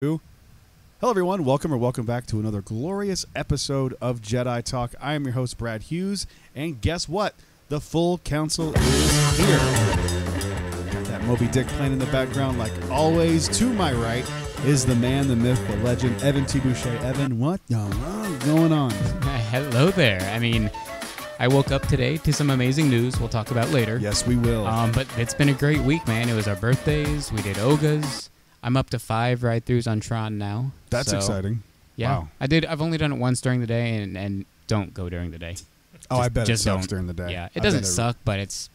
Hello, everyone. Welcome back to another glorious episode of Jedi Talk. I am your host, Brad Hughes, and guess what? The full council is here. Got that Moby Dick playing in the background like always. To my right is the man, the myth, the legend, Evan T. Boucher. Evan, what the hell is going on? Hello there. I mean, I woke up today to some amazing news we'll talk about later. Yes, we will. But it's been a great week, man. It was our birthdays. We did Ogas. I'm up to 5 ride-througs on Tron now. That's exciting. Yeah. Wow. I've only done it once during the day, and don't go during the day. I bet just it sucks don't. during the day. Yeah, it doesn't suck, but it's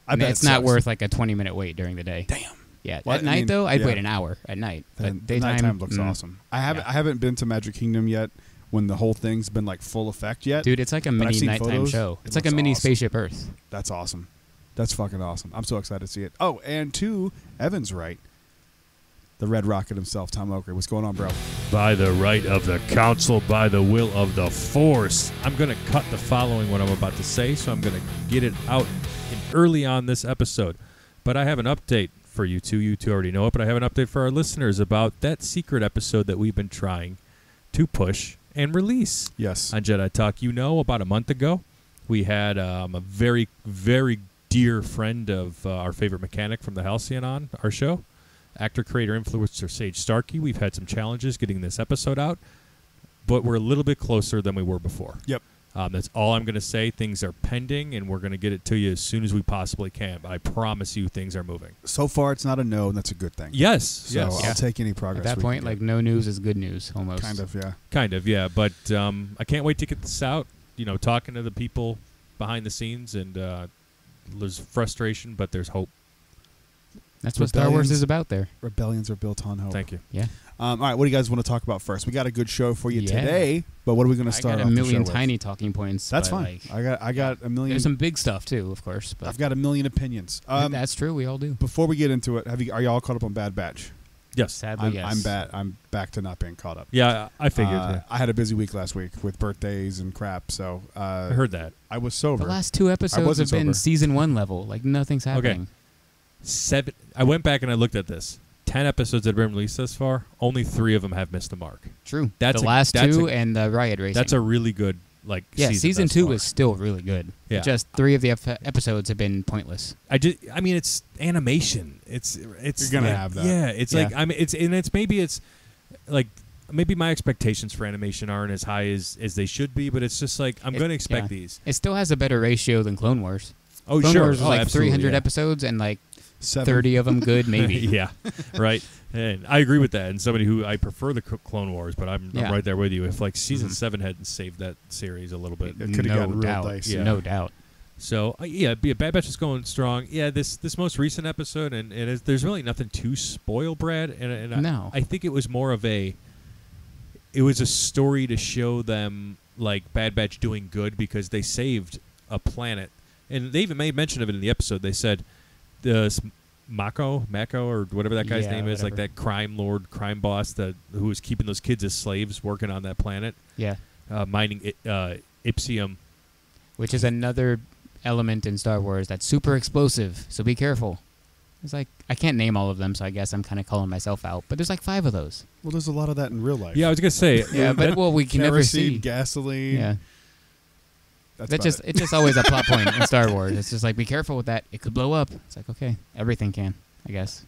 it's not worth like a 20-minute wait during the day. Damn. Yeah. Well, at night, though, I'd wait an hour at night. But nighttime looks awesome. I haven't been to Magic Kingdom yet when the whole thing's been like full effect yet. Dude, it's like a mini nighttime show. It's like a mini Spaceship Earth. That's awesome. That's fucking awesome. I'm so excited to see it. Oh, and to Evan's right, the Red Rocket himself, Tom Oakley. What's going on, bro? By the right of the council, by the will of the Force. I'm going to cut the following what I'm about to say, so I'm going to get it out early on this episode. But I have an update for you two. You two already know it, but I have an update for our listeners about that secret episode that we've been trying to push and release. Yes. On Jedi Talk. You know, about a month ago, we had a very, very dear friend of our favorite mechanic from the Halcyon on our show. Actor, creator, influencer Sage Starkey. We've had some challenges getting this episode out, but we're a little bit closer than we were before. Yep. That's all I'm going to say. Things are pending, and we're going to get it to you as soon as we possibly can. But I promise you things are moving. So far, it's not a no, and that's a good thing. Yes. So yes. I'll take any progress. At that point, like, no news is good news, almost. Kind of, yeah. Kind of, yeah. But I can't wait to get this out. You know, talking to the people behind the scenes, and there's frustration, but there's hope. That's what Star Wars is about there. Rebellions are built on hope. Thank you. Yeah. All right, what do you guys want to talk about first? We got a good show for you today, but what are we going to start I off got a the million show tiny with? talking points. That's fine. Like, I got a million. There's some big stuff, too, of course. But I've got a million opinions. that's true. We all do. Before we get into it, are you all caught up on Bad Batch? Yes. Sadly, yes. I'm back to not being caught up. Yeah, I figured. Yeah. I had a busy week last week with birthdays and crap, so I heard that. I was sober. The last 2 episodes have been season 1 level. Like, nothing's happening. Okay. I went back and I looked at this. 10 episodes that have been released thus far. Only 3 of them have missed the mark. True. The last 2 and the Riot Racing. That's a really good season 2 is still really good. Yeah. Just 3 of the episodes have been pointless. I mean, it's animation. It's You're gonna have that. Yeah, it's like maybe my expectations for animation aren't as high as they should be, but it's just like I'm going to expect these. It still has a better ratio than Clone Wars. Oh, Clone sure. Wars was like 300 yeah. episodes and like 7. 30 of them good, maybe. Yeah, right. And I agree with that. And somebody who I prefer the Clone Wars, but I'm right there with you. If like season 7 hadn't saved that series a little bit, it could have gotten real dicey. Yeah. No doubt. So Bad Batch is going strong. Yeah, this most recent episode, and there's really nothing to spoil, Brad. And no. I think it was more of it was a story to show them like Bad Batch doing good because they saved a planet, and they even made mention of it in the episode. They said the Mako or whatever that guy's name is, like that crime boss who was keeping those kids as slaves working on that planet. Yeah, mining Ipsium, which is another element in Star Wars that's super explosive. So be careful. It's like I can't name all of them, so I guess I'm kind of calling myself out. But there's like 5 of those. Well, there's a lot of that in real life. Yeah, I was gonna say. Yeah, but we can never see gasoline. Yeah. It's just always a plot point in Star Wars. It's just like, be careful with that. It could blow up. It's like, okay, everything can, I guess.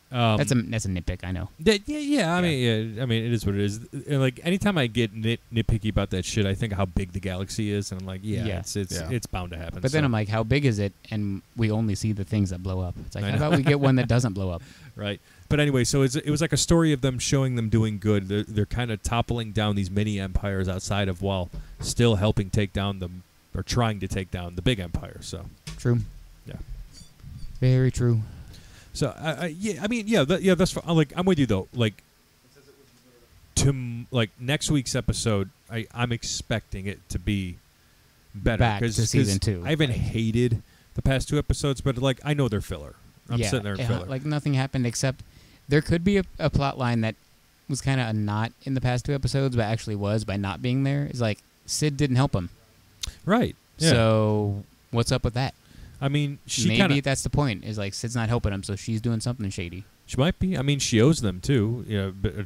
That's a nitpick, I know. I mean, it is what it is. Like anytime I get nitpicky about that shit, I think of how big the galaxy is, and I'm like, it's bound to happen. But then I'm like, how big is it? And we only see the things that blow up. It's like, how about we get one that doesn't blow up? Right. But anyway, so it was like a story of them showing them doing good. They're kind of toppling down these mini empires outside of while still helping take down them or trying to take down the big empire. So true. Yeah. Very true. So that's like I'm with you though. Like next week's episode, I'm expecting it to be better back to season 2. I haven't hated the past 2 episodes, but like I know they're filler. I'm sitting there in filler. Like nothing happened except there could be a plot line that was kind of not in the past 2 episodes, but actually was by not being there. It's like Sid didn't help him. Right. Yeah. So what's up with that? I mean, she maybe that's the point. Is like Sid's not helping him, so she's doing something shady. She might be. I mean, she owes them too.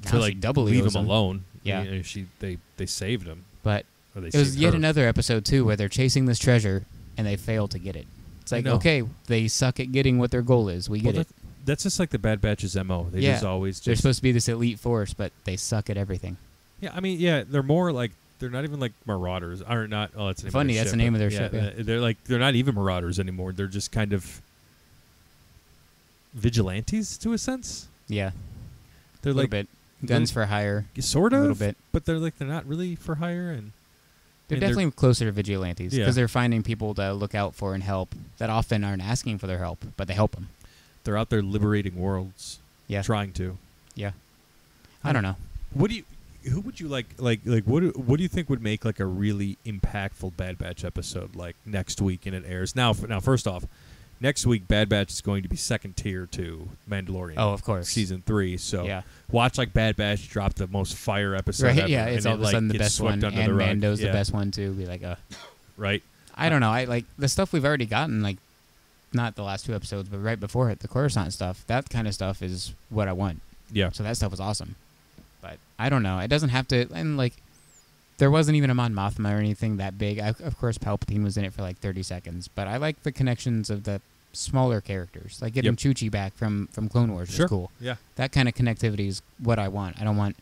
To like doubly leave owes him them. alone. Yeah. They saved him. But Or they it was saved yet her. another episode too where they're chasing this treasure and they fail to get it. It's like, okay, they suck at getting what their goal is. We get it. That's just like the Bad Batch's MO. They just always they're supposed to be this elite force, but they suck at everything. Yeah, I mean, they're more like they're not even like marauders. Are not. Oh, that's the name funny. Of their That's ship. the name of their ship. Yeah. They're not even marauders anymore. They're just kind of vigilantes to a sense. Yeah, they're a little bit guns for hire. Sort of a little bit, but they're not really for hire, and they're definitely closer to vigilantes because Yeah. they're finding people to look out for and help that often aren't asking for their help, but they help them. they're out there liberating worlds. Yeah, trying to. Yeah, I don't know. Who would you like? What do you think would make like a really impactful Bad Batch episode like next week and it airs? Now, first off, next week Bad Batch is going to be second tier to Mandalorian. Oh, of course, season 3. So yeah. Watch like Bad Batch drop the most fire episode. Right? Ever, Yeah, it's all of a sudden the best one, and Mando's the best one too. Be like, right. I don't know. I like the stuff we've already gotten, like not the last 2 episodes, but right before it, the Coruscant stuff. That kind of stuff is what I want. Yeah. So that stuff was awesome. But I don't know. It doesn't have to. And like, there wasn't even a Mon Mothma or anything that big. Of course, Palpatine was in it for like 30 seconds. But I like the connections of the smaller characters, like getting Chuchi back from Clone Wars. Sure. Is cool. Yeah. That kind of connectivity is what I want. I don't want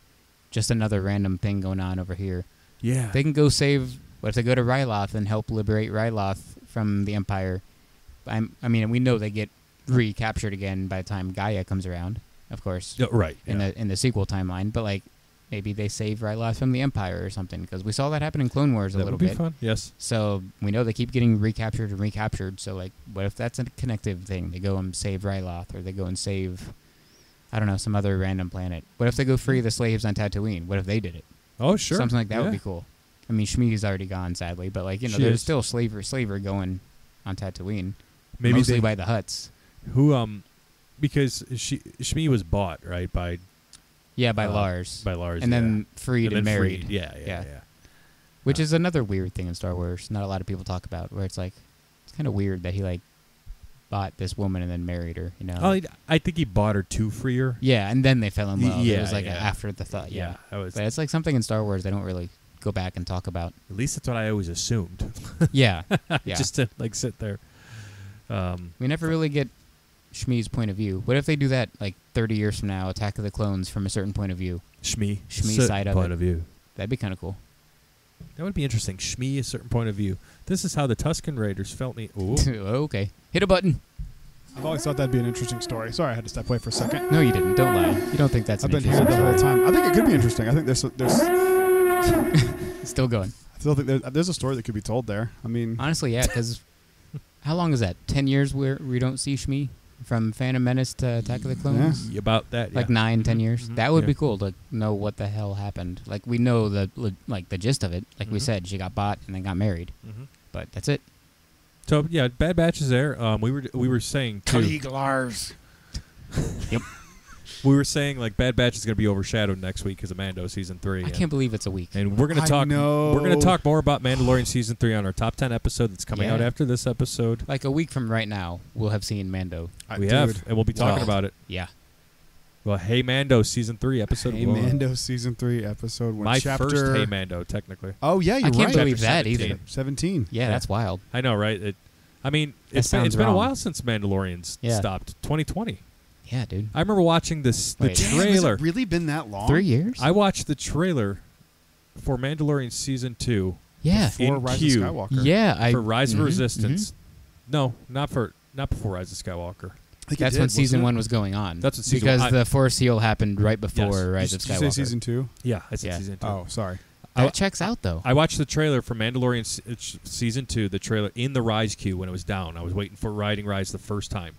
just another random thing going on over here. Yeah. They can go save. What if they go to Ryloth and help liberate Ryloth from the Empire? I mean, we know they get recaptured again by the time Gaia comes around, of course. Right. In the sequel timeline, but like maybe they save Ryloth from the Empire or something, because we saw that happen in Clone Wars a little bit. That would be fun. Yes. So we know they keep getting recaptured and recaptured. So like, what if that's a connective thing? They go and save Ryloth, or they go and save, I don't know, some other random planet. What if they go free the slaves on Tatooine? What if they did it? Oh, sure. Something like that would be cool. I mean, Shmi's already gone, sadly, but like, there's still slavery going on Tatooine. Maybe mostly by the Hutts. Who because Shmi was bought, right, by Lars. By Lars. And then freed and married. Freed. Yeah. Which is another weird thing in Star Wars. Not a lot of people talk about, where it's like, it's kind of weird that he like bought this woman and then married her, Oh, I think he bought her to free her. Yeah, and then they fell in love. Yeah, it was like after the thought. Yeah. But it's like something in Star Wars they don't really go back and talk about. At least that's what I always assumed. Yeah. Just to like sit there. We never really get Shmi's point of view. What if they do that like 30 years from now, Attack of the Clones from a certain point of view? Shmi's side of point it. of view. That'd be kind of cool. That would be interesting. Shmi, a certain point of view. This is how the Tusken Raiders felt me. Ooh. Okay. Hit a button. I've always thought that'd be an interesting story. Sorry, I had to step away for a second. No, you didn't. Don't lie. You don't think that's I've been here the whole time. I think it could be interesting. I think there's still going. I still think there's a story that could be told there. I mean, honestly, yeah, because how long is that? 10 years where we don't see Shmi? From Phantom Menace to Attack of the Clones? Yeah. About that, like 9-10 years. Mm-hmm. That would be cool to know what the hell happened. Like, we know the gist of it. Like we said, she got bought and then got married. But that's it. So yeah, Bad Batch is there. We were saying too. Lars. Yep. We were saying like Bad Batch is going to be overshadowed next week because of Mando season 3. I can't believe it's a week. And we're going to talk. We're going to talk more about Mandalorian season 3 on our top 10 episode that's coming out after this episode. Like a week from right now, we'll have seen Mando. We have, and we'll be talking about it. Yeah. Well, Hey Mando season 3 episode 1. Hey Mando season 3 episode 1. My chapter... first Hey Mando, technically. Oh yeah, you're right. I can't believe Chapter that 17. either. 17. Yeah, that's wild. I know, right? It's been a while since Mandalorian's stopped. 2020. Yeah, dude. I remember watching the trailer. Damn, has it really been that long? 3 years? I watched the trailer for Mandalorian season 2. Yeah. For Rise of Skywalker. Yeah, for Rise of Resistance. No, not before Rise of Skywalker. That's when season 1 was going on. That's what season because 1. the Force Heal happened right before Rise of Skywalker. Did you say season 2? Yeah, I said season 2. Oh, sorry. That checks out, though. I watched the trailer for Mandalorian season 2, the trailer in the Rise queue when it was down. I was waiting for Rise the first time.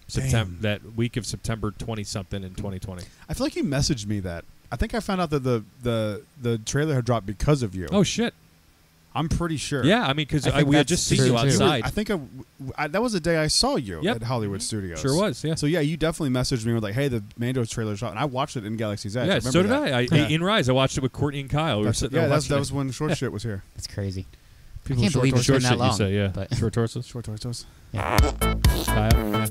That week of September 20-something in 2020. I feel like you messaged me that. I think I found out that the trailer had dropped because of you. Oh, shit. I'm pretty sure. Yeah, I mean, because we had just seen you outside. I think that was the day I saw you at Hollywood Studios. Sure was, yeah. So, yeah, you definitely messaged me and were like, hey, the Mando trailer's out. And I watched it in Galaxy's Edge. Yeah, so did I. In Rise, I watched it with Courtney and Kyle. We were sitting there that was when Short Shit was here. That's crazy. I can't believe it's short been that shit, long. you say, yeah. But Short torsos. Short torsos. yeah. Kyle, yeah.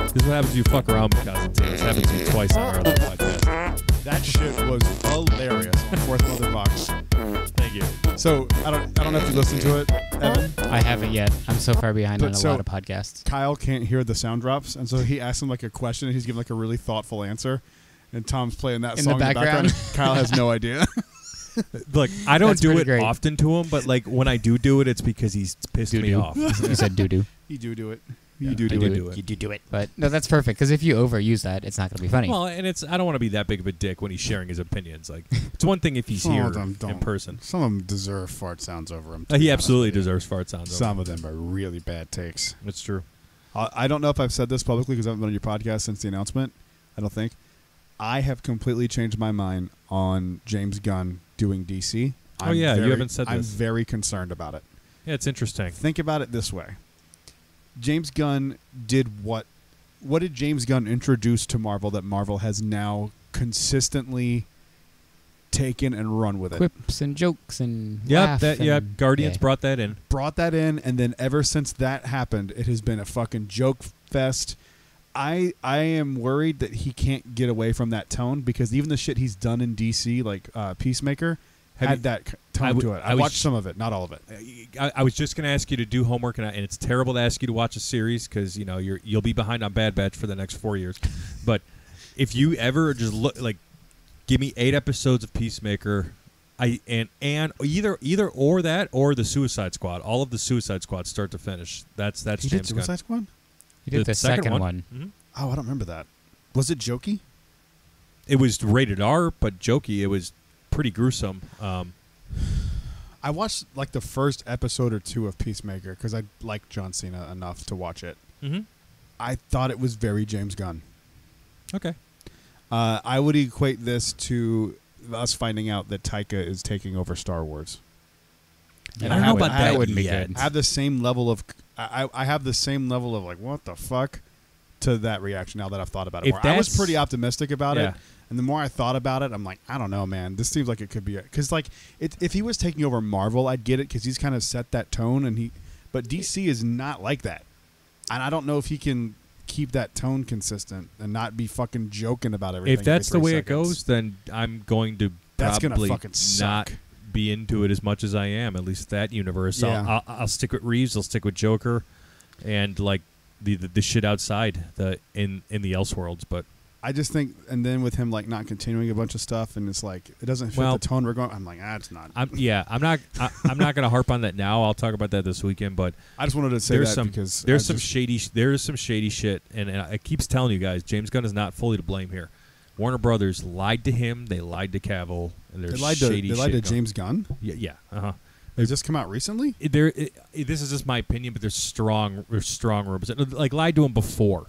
This is what happens if you fuck around with Constantine. This happens to you twice on our other podcast. That shit was hilarious on Fourth Mother Box. Thank you. So I don't know if you listened to it, Evan. I haven't yet. I'm so far behind But on a so- lot of podcasts. Kyle can't hear the sound drops, and so he asked him like a question, and he's giving like a really thoughtful answer. And Tom's playing that In song the in the background. background. And Kyle has no idea. Look, I don't That's do pretty it great. often to him, but like when I do it, it's because he's pissed me Doo-doo. off. You said doo-doo. You do it. Yeah, You do I do do it. do it. You do it. But no, that's perfect, because if you overuse that, it's not going to be funny. Well, and I don't want to be that big of a dick when he's sharing his opinions. Like, it's one thing if he's Some here of them in don't. person. Some of them deserve fart sounds over them. He absolutely deserves fart sounds. over. Some of them are really bad takes. It's true. I don't know if I've said this publicly because I haven't been on your podcast since the announcement. I don't think. I have completely changed my mind on James Gunn doing DC. Oh, yeah, you haven't said I'm this. very concerned about it. Yeah, it's interesting. Think about it this way. James Gunn did what did James Gunn introduce to Marvel that Marvel has now consistently taken and run with it? Quips and jokes and Yeah, laugh Guardians yeah. brought that in. Brought that in, and then ever since that happened, it has been a fucking joke fest. I am worried that he can't get away from that tone, because even the shit he's done in DC, like Peacemaker, had that tone to it. I watched some of it, not all of it. I was just going to ask you to do homework, and it's terrible to ask you to watch a series because you'll be behind on Bad Batch for the next 4 years. But if you ever just look, like, give me 8 episodes of Peacemaker, and either or that or the Suicide Squad, all of the Suicide Squad start to finish. That's He did James Gunn. Suicide Squad? You did the second one. Mhm. Oh, I don't remember that. Was it jokey? It was rated R, but jokey. It was pretty gruesome. I watched like the first episode or 2 of Peacemaker because I liked John Cena enough to watch it. Mm-hmm. I thought it was very James Gunn. Okay. I would equate this to us finding out that Taika is taking over Star Wars. I don't know about that wouldn't be yet. good. I have the same level of I have the same level of like, what the fuck, to that reaction now that I've thought about it If more. I was that's- pretty optimistic about Yeah. it, and the more I thought about it, I'm like, I don't know, man. This seems like it could be because like if he was taking over Marvel, I'd get it because he's kind of set that tone, but DC is not like that, and I don't know if he can keep that tone consistent and not be fucking joking about everything. If that's the every way 3 it goes, then I'm going to That's gonna probably fucking suck. not be into it as much as I am. At least that universe. Yeah. I'll stick with Reeves. I'll stick with Joker, and like the shit outside in the Elseworlds. But I just think, and then with him like not continuing a bunch of stuff, and it's like it doesn't fit Well, the tone we're going. I'm like, it's not. I'm not going to harp on that now. I'll talk about that this weekend. But I just wanted to say there's that some because there's some shady shit, and I keeps telling you guys, James Gunn is not fully to blame here. Warner Brothers lied to him. They lied to Cavill, and there's They lied shady to shit. James Gunn. Yeah. Did this come out recently? This is just my opinion, but there's strong rumors. Like lied to him before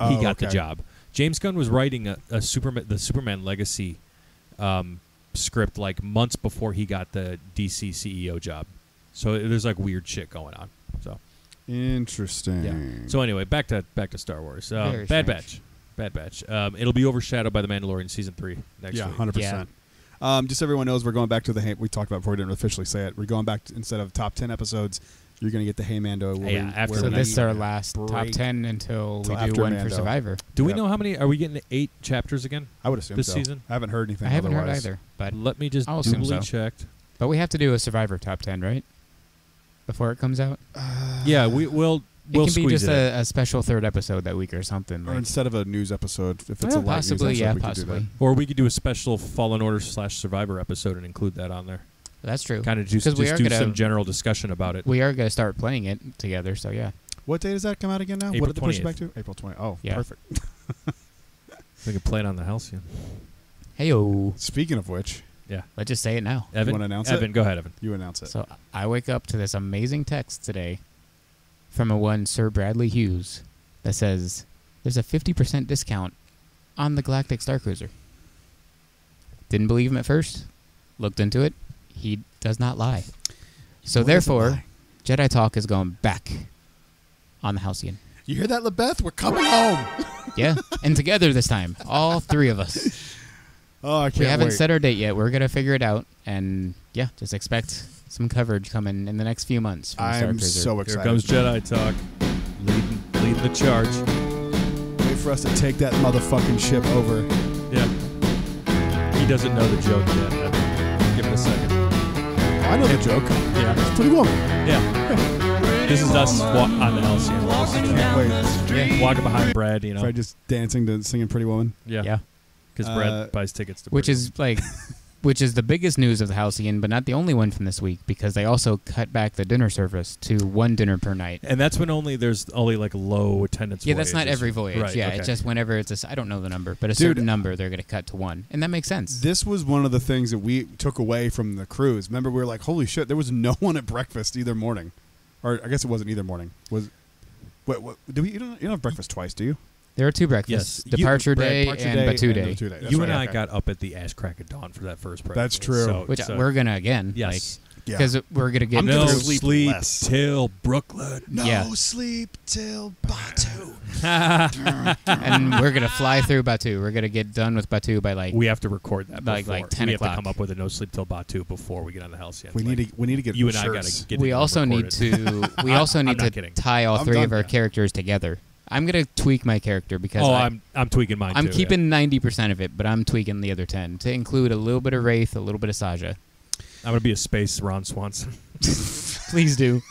he got the job. James Gunn was writing the Superman Legacy script like months before he got the DC CEO job. So there's like weird shit going on. So Interesting. yeah. So anyway, back to Star Wars. Very Bad strange. Batch. It'll be overshadowed by The Mandalorian season 3 next Yeah, week. 100%. Just so everyone knows, we're going back to we talked about it before we didn't officially say it. We're going back to, instead of top 10 episodes, you're going to get the Hey Mando. Yeah, after So Where this we is our last top break 10 until we till do one after for Mando. Survivor. Do we Yep. know how many? Are we getting 8 chapters again? I would assume this so. season? I haven't heard anything I haven't heard otherwise. either, but Let me just I'll assume duly so. checked. we have to do a Survivor top 10, right? Before it comes out. Yeah, we'll It can be squeeze just it in. a special third episode that week or something. Or Like, instead of a news episode, if it's well, a light possibly, news yeah, episode, we could do possibly. Or we could do a special Fallen Order / Survivor episode and include that on there. That's true. Kind of just 'Cause we are do gonna- some general discussion about it. We are going to start playing it together, so yeah. that. What day does that come out again now? April What did they push it 28th. back to? April 20th. Oh, Yeah. perfect. We can play it on the house. Yeah. Hey-o. Speaking of which, Yeah. Let's just say it now. Evan, wanna announce Evan, it? go ahead, Evan. you announce it. So I wake up to this amazing text today from a one Sir Bradley Hughes that says there's a 50% discount on the Galactic Starcruiser. Didn't believe him at first. Looked into it. He does not lie. So Boy, doesn't therefore, lie. Jedi Talk is going back on the Halcyon. You hear that, Lebeth? We're coming home. Yeah, and together this time, all 3 of us. Oh, I can't We haven't wait. set our date yet. We're gonna figure it out, and yeah, just expect some coverage coming in the next few months from I'm Starcruiser. so excited. Here comes Jedi Talk, leading the charge. Wait for us to take that motherfucking ship over. Yeah. He doesn't know the joke yet. Give it a second. I know the joke. Yeah. It's Pretty Woman. Yeah. This is us on the Halcyon. Can't wait. Yeah. Walking behind Brad, you know. Fred just dancing to singing Pretty Woman. Yeah. Because Brad buys tickets to Which Pretty is like, which is the biggest news of the Halcyon, but not the only one from this week, because they also cut back the dinner service to one dinner per night. And that's when there's only like low attendance. Yeah, that's not voyages. every voyage. Right, yeah, okay. it's just whenever it's I don't know the number, but a Dude, certain number they're going to cut to one, and that makes sense. This was one of the things that we took away from the cruise. Remember, we were like, "Holy shit!" There was no one at breakfast either morning, or I guess it wasn't either morning. Was what? Do we? You don't have breakfast twice, do you? There are two breakfasts: Yes. Departure Brad, Day Departure and Day Batu and Day. Batu Day. That's You right, and I okay. got up at the ash crack of dawn for that first breakfast. That's true. Which we're gonna again. Yes. Yeah. Because we're gonna get I'm no gonna through. sleep less. till Brooklyn. No Yeah. sleep till Batu. and we're gonna fly through Batu. We're gonna get done with Batu by like We have to record that Like- before. like 10 we have to o'clock. come up with a no sleep till Batu before we get on the Halcyon. We need to get you and I shirts. gotta get. we it also need recorded. to. We also I'm need not to kidding. tie all I'm three done, of our yeah. characters together. I'm gonna tweak my character because Oh, I'm tweaking mine. I'm too, keeping 90% of it, but I'm tweaking the other 10 to include a little bit of Wraith, a little bit of Saja. Yeah. I'm gonna be a space Ron Swanson, Please do.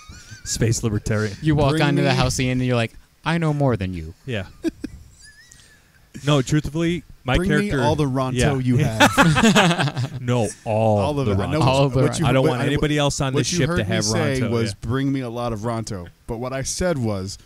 space libertarian. You walk Bring onto the me- Halcyon and you're like, I know more than you. Yeah. No, truthfully, my Bring character. me all the Ronto Yeah. you have. No, all All of the it. I Ronto. know All of the what you- I don't what- want anybody else on What this you ship heard to have me say Ronto. was yeah. bring me a lot of Ronto. But what I said was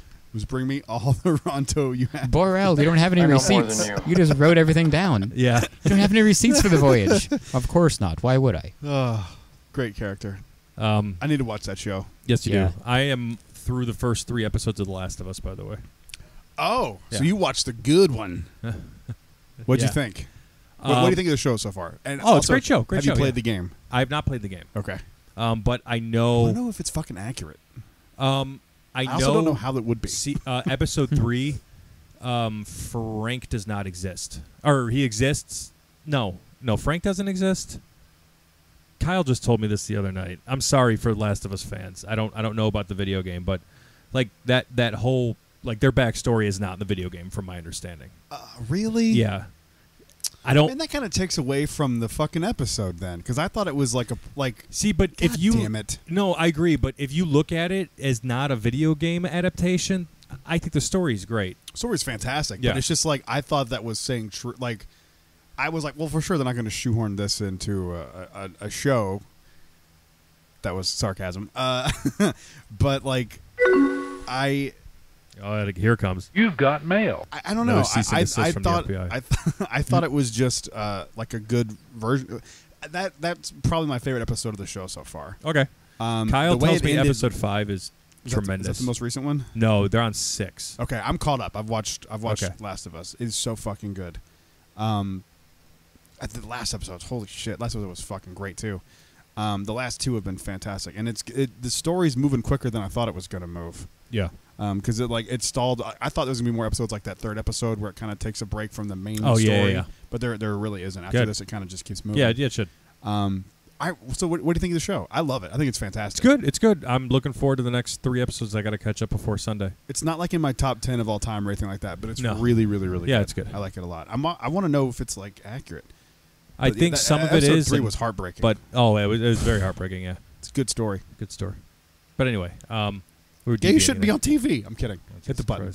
bring me all the Ronto you have. Borel, you don't have any I know more receipts. than You just wrote everything down. Yeah. You don't have any receipts for the voyage. Of course not. Why would I? Oh, great character. I need to watch that show. Yes, you Yeah. do. I am through the first 3 episodes of The Last of Us, by the way. Oh, so Yeah. you watched the good one. What'd Yeah. you think? What do you think of the show so far? And Oh, it's a also, great show. Great have show, you played yeah. the game? I have not played the game, Okay. but I I know. don't know if it's fucking accurate. I also don't know how that would be. See, episode 3, Frank does not exist, or he exists. No, Frank doesn't exist. Kyle just told me this the other night. I'm sorry for Last of Us fans. I don't know about the video game, but like that whole like their backstory is not in the video game, from my understanding. Really? Yeah, I don't And that kind of takes away from the fucking episode then, because I thought it was like see. But God if you damn it. no, I agree. But if you look at it as not a video game adaptation, I think the story is great. Story's fantastic, Yeah. but it's just like I thought that was saying true. Like I was like, well, for sure they're not going to shoehorn this into a show. That was sarcasm. But like I Here it comes. You've got mail. don't know. Another cease and desist from the thought FBI. I thought it was just like a good version. That's probably my favorite episode of the show so far. Okay. The Kyle way tells it me ended- episode 5 is tremendous. Is that the most recent one? No, they're on 6. Okay, I'm caught up. I've watched Okay. Last of Us. It's so fucking good. At the last episode, holy shit! Last episode was fucking great too. The last 2 have been fantastic, and the story's moving quicker than I thought it was going to move. Yeah. Because it stalled. I thought there was gonna be more episodes like that 3rd episode where it kind of takes a break from the main Oh, story. yeah, yeah, yeah. But there really isn't. After Good. this, it kind of just keeps moving. Yeah, it should. So what do you think of the show? I love it. I think it's fantastic. It's good. It's good. I'm looking forward to the next 3 episodes. I got to catch up before Sunday. It's not like in my top 10 of all time or anything like that, but it's No. really, really, really Yeah, good. it's good. I like it a lot. I want to know if it's like accurate. I But think that- some of it episode is. 3 and- was heartbreaking. But, it was very heartbreaking, yeah. it's a good story. Good story. But anyway, we were Gay deviating shouldn't be there. on TV. I'm kidding. Oh, Hit the Jesus button.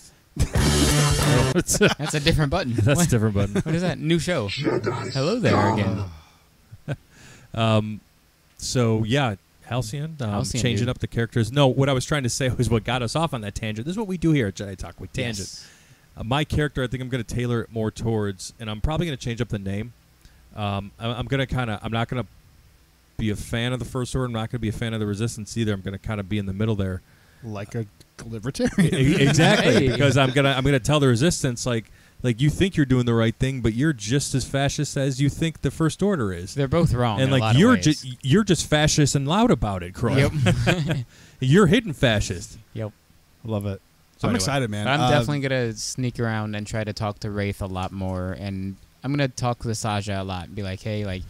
Christ. That's a different button. That's What? a different button. What is that? New show. Hello there again. So, yeah, Halcyon, Halcyon, changing dude. up the characters. No, what I was trying to say was what got us off on that tangent. This is what we do here at Jedi Talk. We tangent. Yes. My character, I think I'm going to tailor it more towards, and I'm probably going to change up the name. I'm going to I'm not going to be a fan of the First Order. I'm not going to be a fan of the Resistance either. I'm going to kind of be in the middle there. Like a libertarian. Exactly, Hey. because I'm gonna tell the Resistance like you think you're doing the right thing, but you're just as fascist as you think the First Order is. They're both wrong. And in a lot like of you're ways. just fascist and loud about it, Croy. Yep. You're hidden fascist. Yep. Love it. So I'm anyway. excited, man. But I'm definitely gonna sneak around and try to talk to Wraith a lot more, and I'm gonna talk to Saja a lot and be like, hey, like,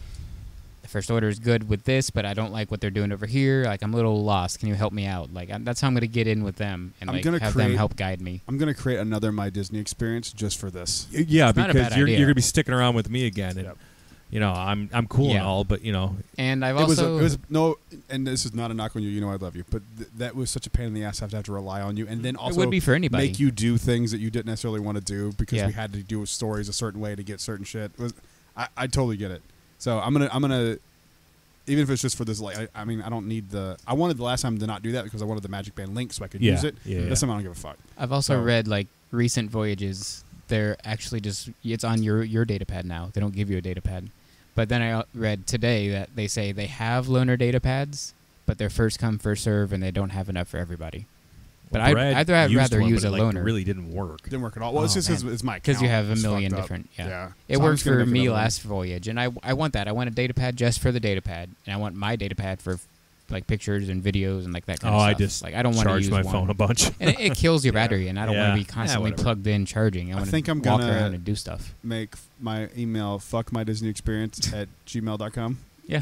the First Order is good with this, but I don't like what they're doing over here. Like, I'm a little lost. Can you help me out? Like, that's how I'm going to get in with them and like have them help guide me. I'm going to create another My Disney experience just for this. Yeah, It's not a because bad you're idea. going to be sticking around with me again, and you know I'm cool and Yeah. all, but you know And I've It also was no, and this is not a knock on you. You know I love you, but that was such a pain in the ass to have to rely on you, and then also it would be for anybody. make you do things that you didn't necessarily want to do because Yeah. we had to do stories a certain way to get certain shit. I totally get it. So I'm gonna even if it's just for this. Like I mean I don't need the. I wanted the last time to not do that because I wanted the Magic Band link so I could use it. Yeah. This time I don't give a fuck. I've also So- read like recent voyages. They're actually just it's on your data pad now. They don't give you a data pad. But then I read today that they say they have loaner data pads, but they're first come first serve, and they don't have enough for everybody. But Brad I'd used rather one, use but a it, like, loaner really didn't work. Didn't work at all. Well, it's Oh, just man. it's my because you have a It's million fucked up. different. Yeah. So It I'm worked just gonna for make me another one. last voyage, and I want that. I want a data pad just for the data pad, and I want my data pad for like pictures and videos and like that kind Oh, of stuff. I just like I don't want to charge use my one. phone a bunch. And it kills your battery, and I don't want to be constantly whatever. plugged in charging. I want think to I'm walk gonna- around and do stuff. Make my email fuckmydisneyexperience at gmail.com. Yeah.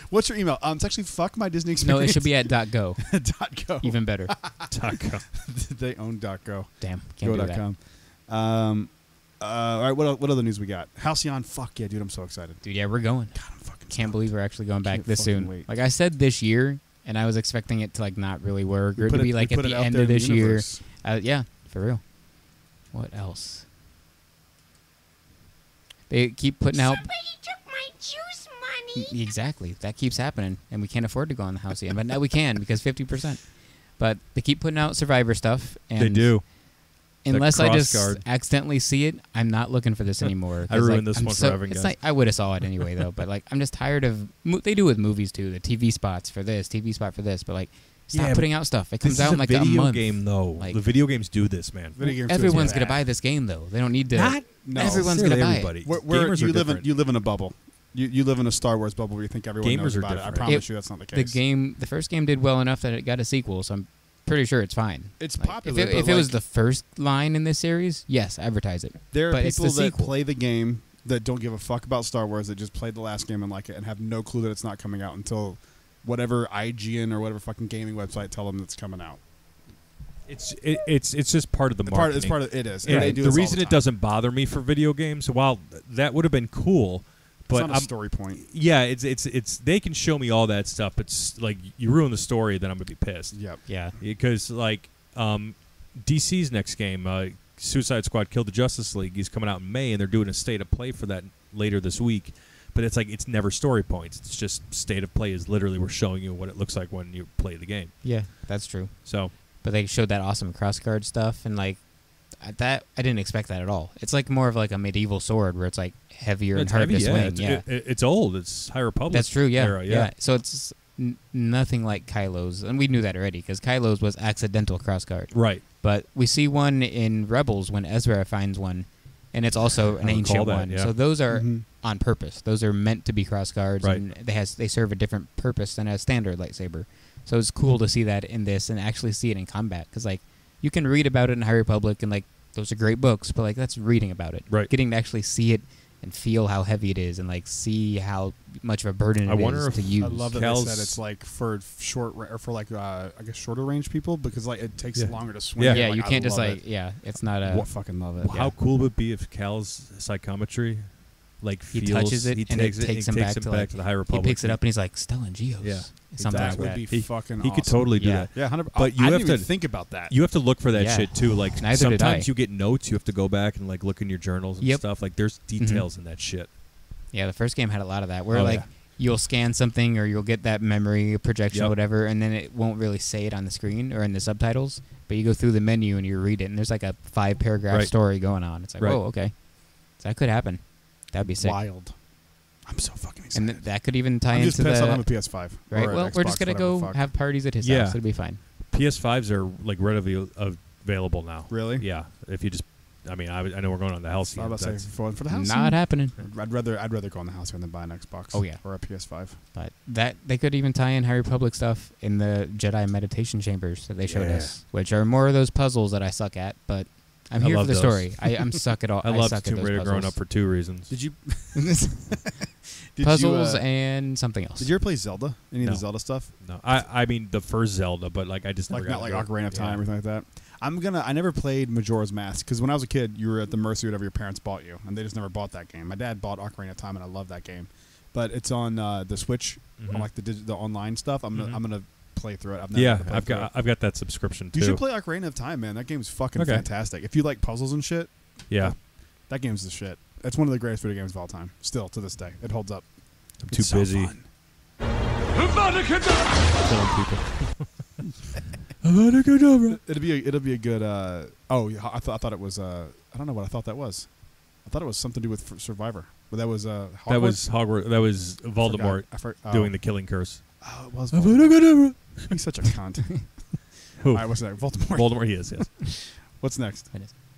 What's your email? It's actually fuckmydisneyexperience. No, it should be at .go. .go. Even better. Taco. They own .go. Damn, can't do that. Go.com. All right, what other news we got? Halcyon, fuck yeah, dude, I'm so excited. Dude, yeah, we're going. God, I'm fucking Can't believe we're actually going back Can't this fucking soon. wait. Like I said this year, and I was expecting it to like not really work or We to put be it- like we at put it the out end there of in the this year. universe. Yeah, for real. What else? They keep putting out. Somebody took my juice money. Exactly. That keeps happening, and we can't afford to go on the house yet. But now we can because 50%. But they keep putting out Survivor stuff. And They do. Unless I just cross guard. accidentally see it, I'm not looking for this anymore. I 'Cause, ruined like, this I'm one for so, Evan, it's guys. like I would have saw it anyway though. But like I'm just tired of. They do with movies too. The TV spots for this, TV spot for this. But like, stop Yeah, putting out stuff. It This comes is out a in like a video month. game, though. Like- the video games do this, man. Video games Everyone's do gonna that. buy this game though. They don't need to. No. Everyone's Really, gonna buy everybody. it. Where Gamers you are live different. you live in a bubble. You live in a Star Wars bubble where you think everyone knows Gamers are about it. I different. promise you that's not the case. The first game did well enough that it got a sequel, so I'm pretty sure it's fine. It's Like, popular, If but, it was like- the first line in this series, yes, advertise it. There are but it's people the that sequel. play the game that don't give a fuck about Star Wars that just played the last game and like it and have no clue that it's not coming out until whatever IGN or whatever fucking gaming website tell them it's coming out. It's just part of the marketing. It's part of it is. And And they do the this all reason the it time. doesn't bother me for video games, while that would have been cool, It's but not a story point. yeah, it's they can show me all that stuff, but like you ruin the story, then I'm gonna be pissed. Yep. Yeah. Because like DC's next game, Suicide Squad Killed the Justice League, is coming out in May, and they're doing a state of play for that later this week. But it's like it's never story points. It's just state of play is literally we're showing you what it looks like when you play the game. Yeah, that's true. So But they showed that awesome crossguard stuff, and like that, I didn't expect that at all. It's like more of like a medieval sword where it's like heavier and it's harder heavy, to swing. It's, Yeah, it's old. It's High Republic. that's true. Yeah, era, yeah. So it's nothing like Kylo's, and we knew that already because Kylo's was accidental crossguard. Right. But we see one in Rebels when Ezra finds one, and it's also an I recall ancient that, one. yeah. So those are Mhm. on purpose. Those are meant to be crossguards, Right. and they serve a different purpose than a standard lightsaber. So it's cool to see that in this and actually see it in combat because like you can read about it in High Republic and like those are great books, but like that's reading about it. Right. Getting to actually see it and feel how heavy it is and like see how much of a burden I it wonder is if- to use. I love that Cal's- they said it's like for short or for like I guess shorter range people because like it takes Yeah. longer to swing. Yeah. it. Yeah, Like, you I can't just love like it. it's not a I fucking love it. How cool would it be if Cal's psychometry, like He feels, touches it he and it takes takes he him takes back him to, back like, to the High he Republic. picks it up and he's like Stellan Geos. Yeah. Something That like would that. be He- fucking. He could awesome. totally do Yeah. that. Yeah, 100. But you I have didn't even to- think about that. You have to look for that Yeah. shit too. Like Neither did sometimes I. you get notes, you have to go back and like look in your journals and Yep. stuff. Like there's details in that shit. Yeah, the first game had a lot of that where Oh, like yeah. you'll scan something or you'll get that memory projection or Yep. whatever, and then it won't really say it on the screen or in the subtitles. But you go through the menu and you read it, and there's like a 5-paragraph Right. story going on. It's like, Right. whoa, okay, so that could happen. That'd be sick. Wild. I'm so fucking excited. And that could even tie I'm just into pissed I don't the have a PS5. right. or an Well, we're just Xbox, gonna whatever go the fuck. have parties at his Yeah. house. It'll be fine. PS5s are like readily available now. Really? Yeah. If you just, I mean, I know we're going on the house. I was about to say for the house. Not happening. I'd rather go in the house than buy an Xbox. Oh, yeah. or a PS5. But that they could even tie in High Republic stuff in the Jedi meditation chambers that they showed Yeah. us, which are more of those puzzles that I suck at. But I'm I here for love the those. story. I'm suck at all. I loved suck at Tomb those Raider growing puzzles. up for two reasons. Did puzzles and something else. Did you ever play Zelda? Any of No. the Zelda stuff? No, I mean the first Zelda, but like I just never Like not got like into it. Ocarina of Time Yeah. or anything like that. I never played Majora's Mask because when I was a kid, you were at the mercy of whatever your parents bought you, and they just never bought that game. My dad bought Ocarina of Time, and I love that game, but it's on the Switch, on like the online stuff. I'm gonna play through it. I've got that subscription too. You should play Ocarina of Time, man. That game's fucking fantastic. If you like puzzles and shit, Yeah, that game's the shit. It's one of the greatest video games of all time. Still to this day, it holds up. I'm too It's so busy fun. killing people. It'll be a good. I thought it was. I don't know what I thought that was. I thought it was something to do with Survivor, but that was Hogwarts? That was Hogwarts. That was Voldemort doing the killing curse. Oh, it was. Voldemort. He's such a cunt. Who? All right, what's next? Voldemort. Voldemort. He is. Yes. What's next?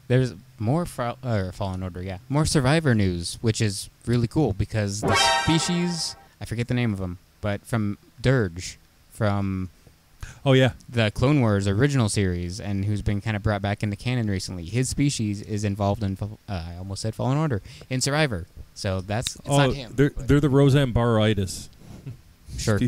There's more Fallen Order, yeah. More Survivor news, which is really cool because the species, I forget the name of them, but from Dirge, from Oh yeah. the Clone Wars original series, and who's been kind of brought back into canon recently. His species is involved in, I almost said Fallen Order, in Survivor. So it's not him. They're but the Roseambaritis. sure.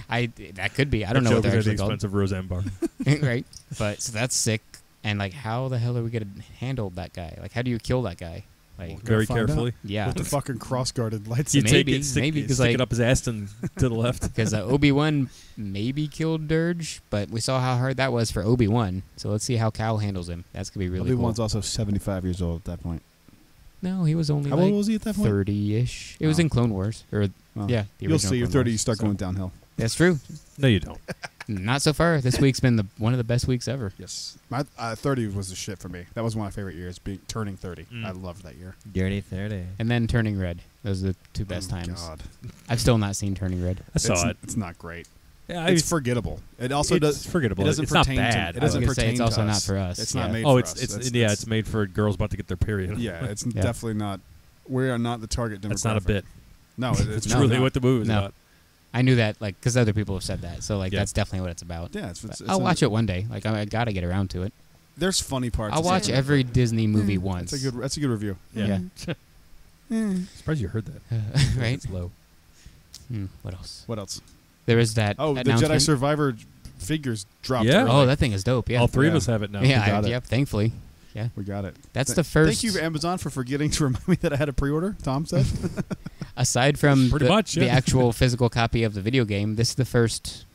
That could be. I don't know what they're the actually called. expensive Roseambar. Right. But so that's sick. And like, how the hell are we gonna handle that guy? Like, how do you kill that guy? Like, Very find out. carefully. yeah, With the fucking cross-guarded lights. You Maybe, take it, stick, maybe, 'cause, stick like- it up his ass and to the left. because Obi-Wan maybe killed Dirge, but we saw how hard that was for Obi-Wan. So let's see how Cal handles him. That's gonna be really Obi-Wan's cool. also 75 years old at that point. No, he was only How like old was he at that point? 30-ish. It was Oh. in Clone Wars, or Oh. yeah, the You'll original see. You're Clone 30, you Wars. start So- going downhill. That's true. No, you don't. Not so far. This week's been one of the best weeks ever. Yes. My 30 was the shit for me. That was one of my favorite years, turning 30. Mm. I loved that year. Dirty 30. And then Turning Red. Those are the two best Oh, times. God. I've still not seen Turning Red. I saw it. It's not great. Yeah, It's forgettable. It also it's does. forgettable. It doesn't it's not pertain bad. to. It I was doesn't gonna say pertain it's to also us. not for us. It's Yeah. not made Oh, for it's us. it's made for girls about to get their period. Yeah, it's Yeah. definitely not. We are not the target demographic. That's not a bit. No, it's No, Truly no. what the movie is No. about. I knew that, like, because other people have said that. So, like, Yeah. that's definitely what it's about. Yeah, But I'll watch it one day. Like, I gotta get around to it. There's funny parts. I'll watch every Disney movie once. That's a good review. Yeah. Surprised you heard that. Right? It's low. What else? What else? There is that. Oh, the announcement. Jedi Survivor figures dropped. Yeah. early. Oh, that thing is dope. Yeah. All three of Yeah. us have it now. Yeah. got it. Yep. Thankfully. Yeah. We got it. That's the first. Thank you, Amazon, for forgetting to remind me that I had a pre-order. Tom said. Aside from Pretty much, the yeah. actual physical copy of the video game, this is the first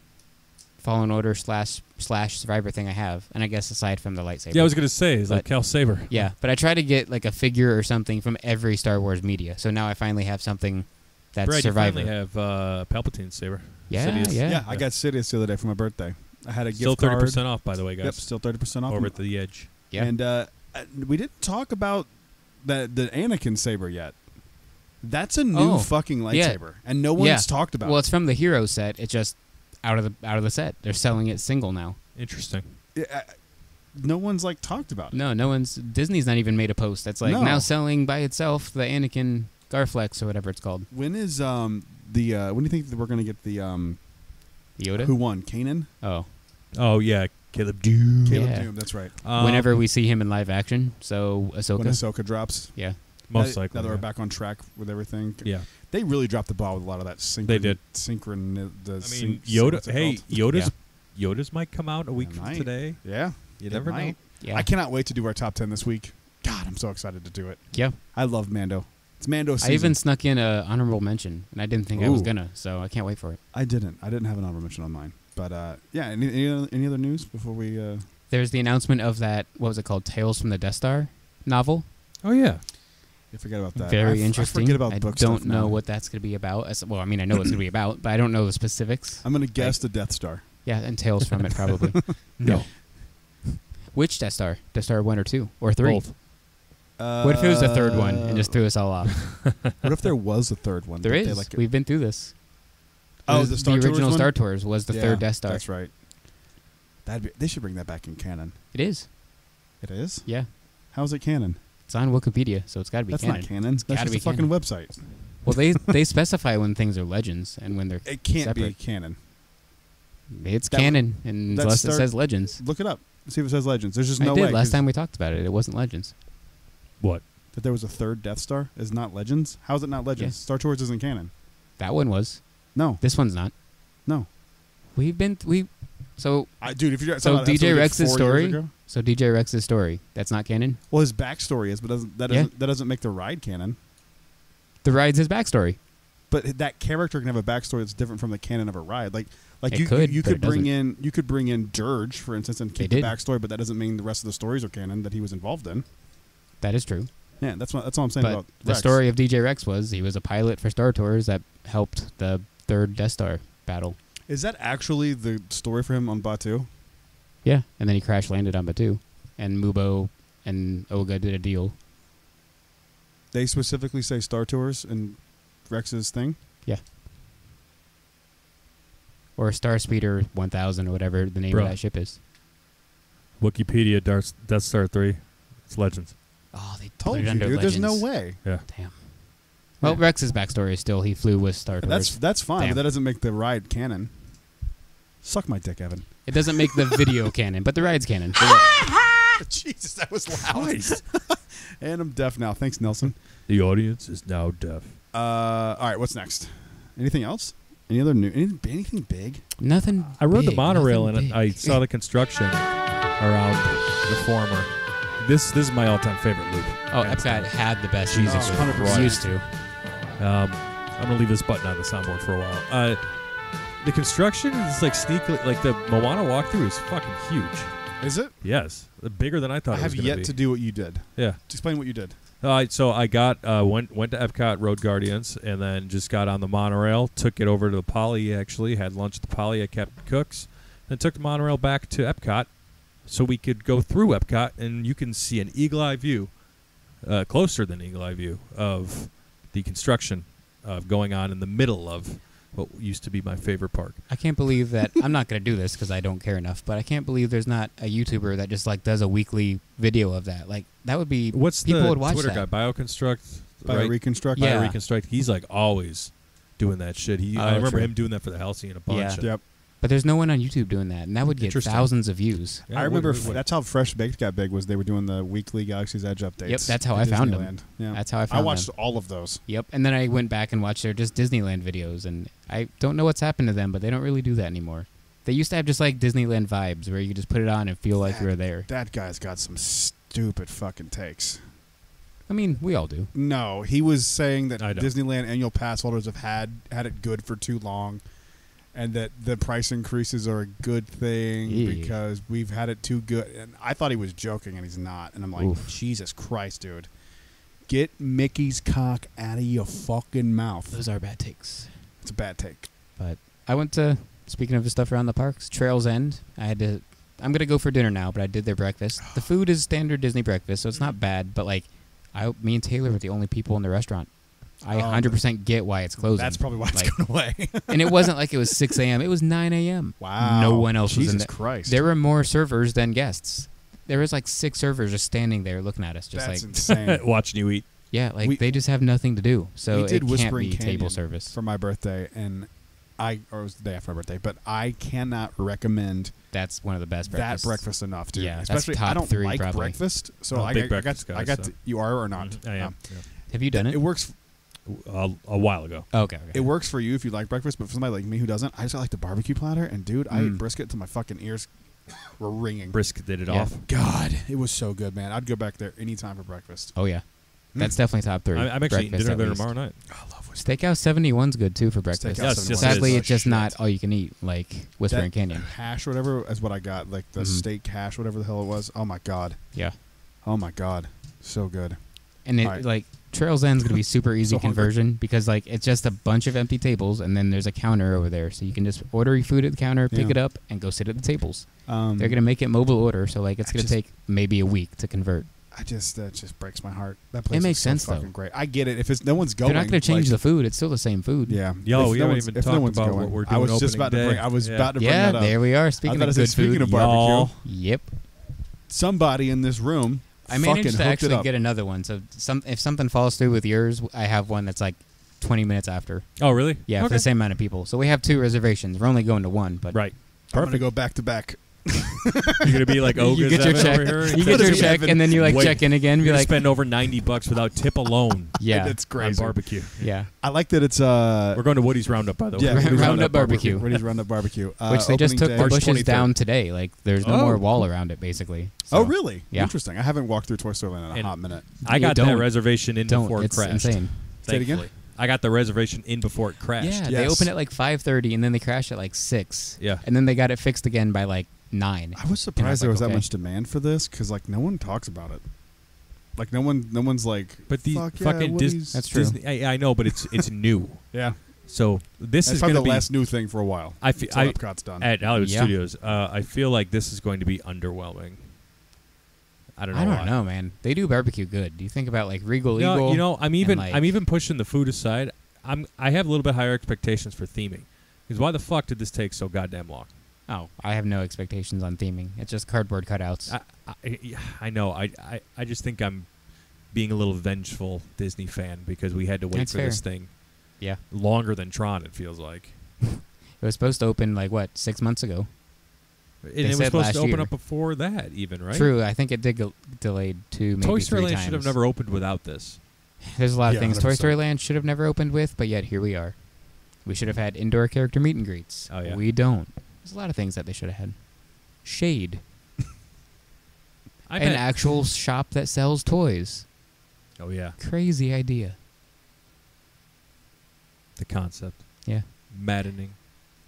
Fallen Order slash Survivor thing I have, and I guess aside from the lightsaber. Yeah, I was gonna say it's like But- Cal Saber. Yeah, but I try to get like a figure or something from every Star Wars media. So now I finally have something that's Brad, Survivor. you finally have Palpatine's saber. Yeah, Sidious. yeah. Yeah, I got Sidious the other day for my birthday. I had a Still gift card. 30% off, by the way, guys. Yep, still 30% off. Over at the edge. Yeah. And we didn't talk about the Anakin saber yet. That's a new fucking lightsaber, and no one's talked about. Well, it's from the Hero set. It's just out of the set. They're selling it single now. Interesting. No one's like talked about it. No one's. Disney's not even made a post. That's like No. now selling by itself the Anakin Garflex or whatever it's called. When is when do you think that we're gonna get the Yoda. who won? Kanan? Oh yeah, Caleb Doom. Caleb Yeah. Doom. That's right. Whenever we see him in live action, so Ahsoka. When Ahsoka drops. Yeah. most now, likely. Now that we're yeah. back on track with everything. Yeah. They really dropped the ball with a lot of that synchron. They did. Synchron. I mean, Yoda. what's it Hey, called? Yoda's might come out a week It from might. today. Yeah. You it never know. might. Yeah. I cannot wait to do our top 10 this week. God, I'm so excited to do it. Yeah. I love Mando. It's Mando season. I even snuck in a honorable mention, and I didn't think I was Ooh. gonna, so I can't wait for it. I didn't have an honorable mention on mine. But yeah, any other news before we? There's the announcement of that. What was it called? Tales from the Death Star novel. Oh yeah. I forget about that. Very I interesting. forget about I book don't stuff know now. what that's going to be about. Well, I mean, I know what it's going to be about, but I don't know the specifics. I'm gonna guess the Death Star. Yeah, and tales from it probably. No. Which Death Star? Death Star 1 or 2 or 3? Both. What if it was the third one and just threw us all off? What if there was a third one? There But they, is. like, We've been through this. Oh, It the was Star Tours original one? Star Tours was the Yeah, third Death Star. That's right. They should bring that back in canon. It is. It is. Yeah. How is it canon? It's on Wikipedia, so it's got to be That's canon. not canon. That's gotta just be a fucking canon. website. Well, they specify when things are legends and when they're It can't be separate. canon. It's That- canon, and that unless start- it says legends. Look it up. See if it says Legends. There's just no I did way. last 'cause time we talked about it. It wasn't legends. What? That there was a third Death Star is not Legends? How is it not Legends? Yeah. Star Tours isn't canon. That one was. No. This one's not. No. So Dude, if you're so talking about DJ episode Rex's 4 years story. ago- So DJ Rex's story. That's not canon. Well, his backstory is, but that doesn't make the ride canon. The ride's his backstory. But that character can have a backstory that's different from the canon of a ride. Like It you could, you but could it bring doesn't. in Dirge, for instance, and keep They the did. backstory, but that doesn't mean the rest of the stories are canon that he was involved in. That is true. Yeah, that's all I'm saying But about the Rex. story of DJ Rex was he was a pilot for Star Tours that helped the third Death Star battle. Is that actually the story for him on Batuu? Yeah, and then he crash landed on Batuu, and Mubo and Oga did a deal. They specifically say Star Tours and Rex's thing. Yeah. Or Star Speeder 1000 or whatever the name Bro. of that ship is. Wikipedia, Death Star 3. It's Legends. Oh, they Told put it you, under dude. Legends. There's no way. Yeah. Damn. Well, Yeah. Rex's backstory is still he flew with Star Tours. That's fine, Damn. but that doesn't make the ride canon. Suck my dick, Evan. It doesn't make the video canon, but the ride's canon. Jesus, that was loud. And I'm deaf now. Thanks, Nelson. The audience is now deaf. All right, what's next? Anything else? Any other new? Anything big? Nothing. I rode the big, monorail nothing and I big. saw the construction around the former. This is my all-time favorite loop. Oh, Hands Epcot down. had the best. Jesus music. 100%. Used to. I'm gonna leave this button on the soundboard for a while. The construction is like sneakily, like the Moana walkthrough is fucking huge. Is it? Yes, bigger than I thought. I it was have gonna yet be. to do what you did. Yeah. Explain what you did. So I got went to Epcot Road Guardians and then just got on the monorail. Took it over to the Poly. Actually, had lunch at the Poly at Captain Cook's. Then took the monorail back to Epcot, so we could go through Epcot and you can see an eagle eye view, closer than eagle eye view of the construction going on in the middle of what used to be my favorite park. I can't believe that. I'm not going to do this because I don't care enough, but I can't believe there's not a YouTuber that just like does a weekly video of that. Like that would be. What's people the would watch Twitter that. guy? BioConstruct. By right? Reconstruct. Yeah. BioReconstruct. He's like always doing that shit. Oh, I remember true. him doing that for the Halcyon a bunch. Yeah. And- Yep. But there's no one on YouTube doing that, and that would get Interesting. thousands of views. Yeah, I remember what- that's how Fresh Baked got big. Was they were doing the weekly Galaxy's Edge updates. Yep, that's how at I found 'em. Disneyland. Yeah. That's how I found I watched them. all of those. Yep, and then I went back and watched their just Disneyland videos, and I don't know what's happened to them, but they don't really do that anymore. They used to have just like Disneyland vibes where you could just put it on and feel like you were there. That guy's got some stupid fucking takes. I mean, we all do. No, he was saying that I don't. Disneyland annual pass holders have had it good for too long, and that the price increases are a good thing Yeah. because we've had it too good. And I thought he was joking, and he's not. And I'm like, Oof. Jesus Christ, dude. Get Mickey's cock out of your fucking mouth. Those are bad takes. It's a bad take. But I went to, speaking of the stuff around the parks, Trails End. I'm going to go for dinner now, but I did their breakfast. The food is standard Disney breakfast, so it's not bad, but like, me and Taylor were the only people in the restaurant. I 100% get why it's closing. That's probably why it's Like, going away. and it wasn't like it was 6 a.m. It was 9 a.m. Wow. No one else was in Jesus there. Christ. There were more servers than guests. There was like 6 servers just standing there looking at us, just That's like, insane. watching you eat. yeah, like We- they just have nothing to do. So we did it can't Whispering be Canyon table service. for my birthday, and or it was the day after my birthday, but I cannot recommend That's one of the best that breakfasts. breakfast enough, dude. Yeah, that's Especially top I don't 3 like probably. breakfast, so I'm a I big got breakfast guy, I got so. to, you are or not. I am. Have you done it? It works. A while ago. Okay. It works for you if you like breakfast, but for somebody like me who doesn't, I just like the barbecue platter. And dude, I ate brisket till my fucking ears were ringing. Brisket did it Yeah. off. God, it was so good, man. I'd go back there anytime for breakfast. Oh yeah, that's definitely top 3. I'm actually eating breakfast dinner at there least. tomorrow night. I love Steakhouse 71's good too for breakfast. Steakhouse Yes, 71 yes, Sadly, it it's just shit. not all you can eat like Whispering That Canyon. hash, whatever, is what I got. Like the steak hash, whatever the hell it was. Oh my god. Yeah, Oh my god. So good. and it All right. like Trails End's gonna be super easy So hungry. conversion because like it's just a bunch of empty tables and then there's a counter over there, so you can just order your food at the counter, pick Yeah. it up, and go sit at the tables. They're They're gonna make it mobile order, so like it's I gonna just- take maybe a week to convert. that just breaks my heart. That place makes is so sense, though. fucking great. I get it. If it's no one's going, They're not gonna change like, the food; it's still the same food. Yeah. Yo, If we no haven't one's- even if no talked one's about going. what we're I was doing just about to opening bring. day. I was Yeah. about to bring Yeah, that up. there we are. Speaking thought of I good said, speaking food, of barbecue, Y'all. yep. somebody in this room I managed fucking to hooked actually it up. get another one. So if something falls through with yours, I have one that's like 20 minutes after. Oh, really? Yeah, for Okay. the same amount of people. So we have 2 reservations. We're only going to 1, but Right. I'm gonna go back to back. You're gonna be like, oh, you get your check. You get your check, and then you like check in again. Be You're like, spend over $90 without tip alone. yeah, It's On crazy. barbecue. yeah. I like that it's We're going to Woody's Roundup, by the way. yeah, Roundup Woody's barbecue. Woody's Roundup barbecue. Which they just Opening took day. the March bushes 23rd. down today. Like, there's no Oh, more wall around it, basically. Oh, So, really? Yeah. Interesting. I haven't walked through Toy Story Land in a And hot minute. I got Don't. that reservation in before it It's crashed. insane. Say it again? Thankfully. I got the reservation in before it crashed. Yeah, they Yes. opened at like 5:30, and then they crashed at like 6. Yeah. And then they got it fixed again by like 9. I was surprised there like, was that okay. much demand for this because like no one talks about it. Like no one's like. But the Fuck yeah, fucking Woody's. That's true. Disney, I know, but it's new. Yeah, So this that's is probably going to the be last new thing for a while. Until Epcot's done. at Hollywood Yeah. Studios. I feel like this is going to be underwhelming. I don't know. I why. don't know, man. They do barbecue good. Do you think about like Regal No, Eagle? you know, I'm even like- I'm even pushing the food aside. I have a little bit higher expectations for theming. Because why the fuck did this take so goddamn long? Oh, I have no expectations on theming. It's just cardboard cutouts. I know. I just think I'm being a little vengeful Disney fan because we had to wait That's for fair. this thing Yeah. longer than Tron. It feels like. It was supposed to open like what, 6 months ago? And They it was said supposed last to open year. up before that, even right? True. I think it did get delayed 2, maybe Toy 3 Story Land times. should have never opened without this. There's a lot Yeah, of things Toy 100%. Story Land should have never opened with, but yet here we are. We should have had indoor character meet and greets. Oh, yeah. We don't. There's a lot of things that they should have had. Shade. I An bet. actual shop that sells toys. Oh yeah, Crazy idea. the concept Yeah. maddening.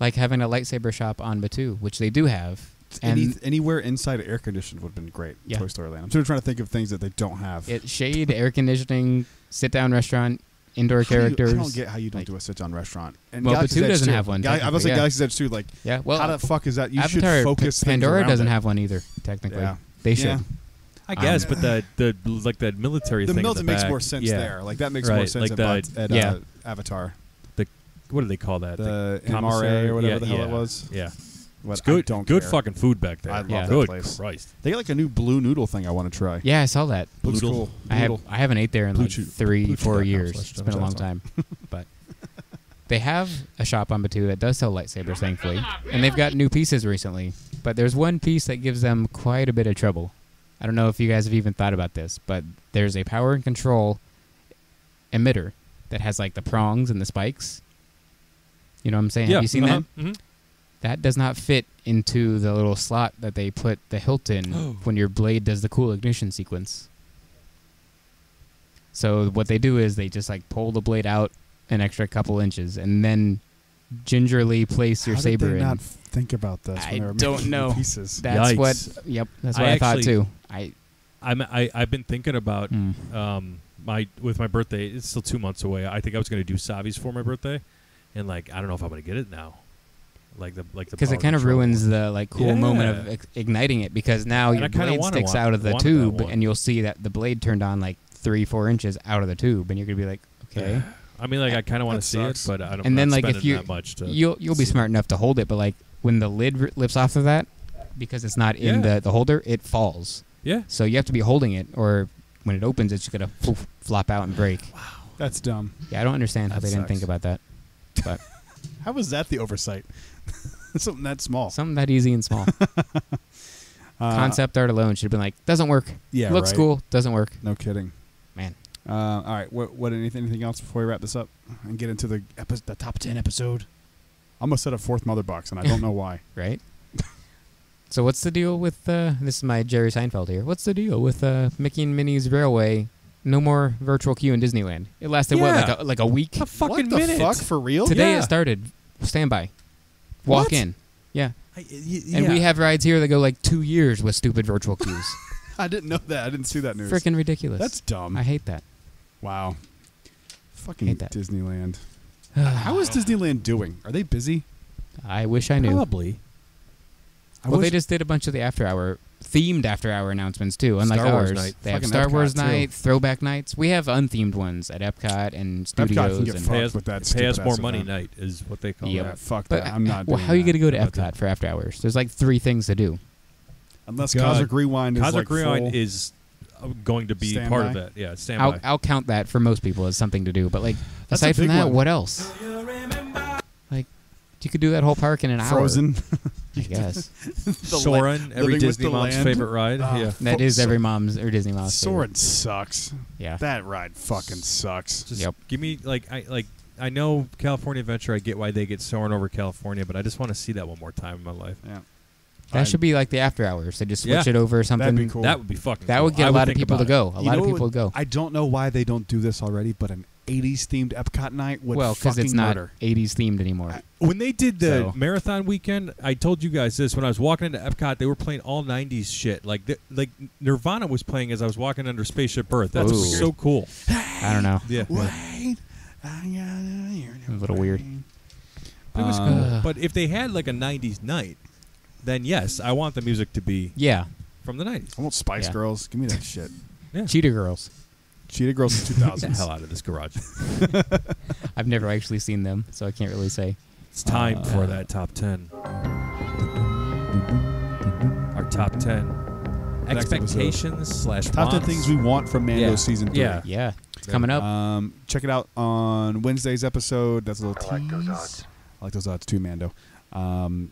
Like having a lightsaber shop on Batuu, which they do have. And Anywhere inside air conditioned would have been great. Yeah. Toy Story Land. I'm sort of trying to think of things that they don't have. it shade, air conditioning, sit-down restaurant, indoor How do you- characters. I don't get how you don't like- do a sit-down restaurant. And Well, Galaxy's Batuu Edge doesn't too. have one, I was technically, like yeah. Galaxy's Edge too. Like, Yeah, well, how the fuck is that? You Avatar, should focus. things Pandora around doesn't it. have one either, technically. Yeah. They should. Yeah. I guess, but the like that military The thing. Milton in the makes back, more sense yeah. there. Like that makes more Right, sense like at Yeah. Avatar. What do they call that? The commissary? MRA or whatever Yeah, the hell yeah. it was. Yeah, What, it's good. I don't Good care. fucking food back there. I love Yeah. that Good place. Christ. They got like a new blue noodle thing I want to try. Yeah, I saw that. Looks Bloodle. cool. I haven't ate there in like Bluetooth- 3-4 Bluetooth.com years. slash It's been a long time. But they have a shop on Batuu that does sell lightsabers, thankfully. And they've got new pieces recently. But there's one piece that gives them quite a bit of trouble. I don't know if you guys have even thought about this, but there's a power and control emitter that has like the prongs and the spikes. You know what I'm saying? Yeah. Have you seen that? Mhm. That does not fit into the little slot that they put the hilt in when your blade does the cool ignition sequence. So what they do is they just like pull the blade out an extra couple inches and then gingerly place your How saber did they in. not think about this? I when they were don't making know. the pieces. That's Yikes. what. Yep, that's what I I thought actually- too. I've been thinking about Mm. with my birthday. It's still 2 months away. I think I was going to do Savi's for my birthday, and like I don't know if I'm going to get it now. Because it kind of ruins the like cool moment of igniting it, because now And your I kinda blade wanna sticks want- out of the wanted that tube one. and you'll see that the blade turned on like 3-4 inches out of the tube, and you're gonna be like, okay. I mean, like I kind of want That to see it, sucks. but I don't. And then not like if spending you that much to you'll be see smart enough to hold it, but like when the lid lifts off of that, because it's not in Yeah. the holder, it falls. Yeah. So you have to be holding it, or when it opens, it's just gonna flop out and break. That's dumb. Yeah, I don't understand how That they didn't think sucks. about that, but How was that the oversight? Something that small. something that easy and small. Concept art alone should have been like, doesn't work. Yeah, Looks right. cool, doesn't work. No kidding. Man. All right. What? Anything else before we wrap this up and get into the top 10 episode? I almost said a fourth mother box, and I don't know why. Right? So what's the deal with this is my Jerry Seinfeld here. What's the deal with Mickey and Minnie's Railway? No more virtual queue in Disneyland. It lasted what, like a week? a fucking what the minute. fuck for real? Today Yeah. it started. Stand by. Walk What? in. Yeah. Yeah. And we have rides here that go like 2 years with stupid virtual queues. I didn't know that. I didn't see that news. Freaking ridiculous. That's dumb. I hate that. Wow. Fucking Hate that. Disneyland. How is Disneyland doing? Are they busy? I wish I knew. Probably. Well, they just did a bunch of the themed after hour announcements too, unlike Star Wars ours. night. They have Fucking Star Wars Epcot, too. night, throwback nights. We have unthemed ones at Epcot and Epcot can studios. get And fucked Pay us, with that pay us stupid more ass money event. night is what they call Yep. Yeah, that. fuck but that. I'm not doing well, how are you that. going to go to I'm not doing Epcot for after hours? There's like 3 things to do. Unless God. Cosmic Rewind is Cosmic like Rewind full. is going to be Standby? part of it. Yeah, standby. I'll count that for most people as something to do, but like That's a aside from big that, one. what else? Like you could do that whole park in an hour. Frozen. I guess. Soarin', every Living with Disney the mom's land. favorite ride. Ah, Yeah. That is every mom's or Disney mom's Soarin' sucks. favorite. Yeah. That ride fucking sucks. Just Yep. give me I know California Adventure. I get why they get Soarin' over California, but I just want to see that one more time in my life. Yeah. That should be like the after hours. They just switch Yeah. it over or something. That'd be cool. That would be fucking. That cool. would get I a lot of think people to about go. it. A lot of people would go. I don't know why they don't do this already, but an 80s themed Epcot night would Well, because fucking it's not murder. 80s themed anymore. When they did the So- marathon weekend, I told you guys this. When I was walking into Epcot, they were playing all 90s shit. Like Nirvana was playing as I was walking under Spaceship Earth. That's Ooh. so cool. I don't know. Yeah. Wait. A little weird. It was cool. But if they had like a 90s night, then yes, I want the music to be Yeah. from the 90s. I want Spice Yeah. Girls. Give me that shit. Yeah. Cheetah Girls. Cheetah Girls in Get the 2000s. hell out of this garage. I've never actually seen them, so I can't really say. It's time for that top 10. Our top 10 Next expectations / Top 10 wants. things we want from Mando Yeah. season 3. Yeah. Yeah. It's coming up. Check it out on Wednesday's episode. That's a little tease. I like those odds too, Mando. Comes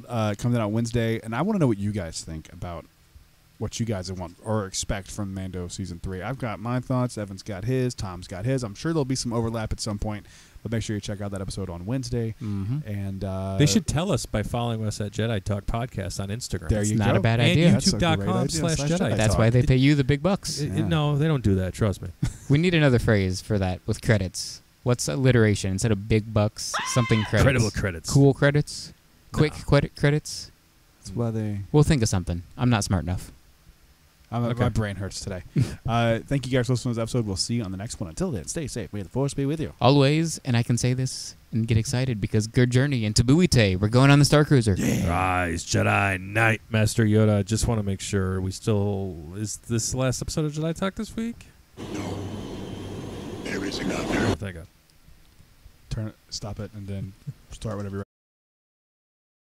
out on Wednesday, and I want to know what you guys think about what you guys want or expect from Mando season 3. I've got my thoughts. Evan's got his. Tom's got his. I'm sure there'll be some overlap at some point, but make sure you check out that episode on Wednesday. Mm-hmm. And They should tell us by following us at Jedi Talk Podcast on Instagram. There It's you not go. a bad and idea. That's a great YouTube.com idea. / Jedi That's Talk. why they pay you the big bucks. Yeah. No, they don't do that. Trust me. We need another phrase for that with credits. What's alliteration instead of big bucks? Something credits. Credible credits. Cool credits. Quick credits. That's why they. We'll think of something. I'm not smart enough. Okay. My brain hurts today. Thank you guys for listening to this episode. We'll see you on the next one. Until then, stay safe. May the Force be with you. Always, and I can say this and get excited because good journey into Buite. We're going on the Starcruiser. Rise, Jedi Knight, Master Yoda. I just want to make sure we still. Is this the last episode of Jedi Talk this week? No. There is another. Oh, thank God. Stop it, and then start whenever you're ready.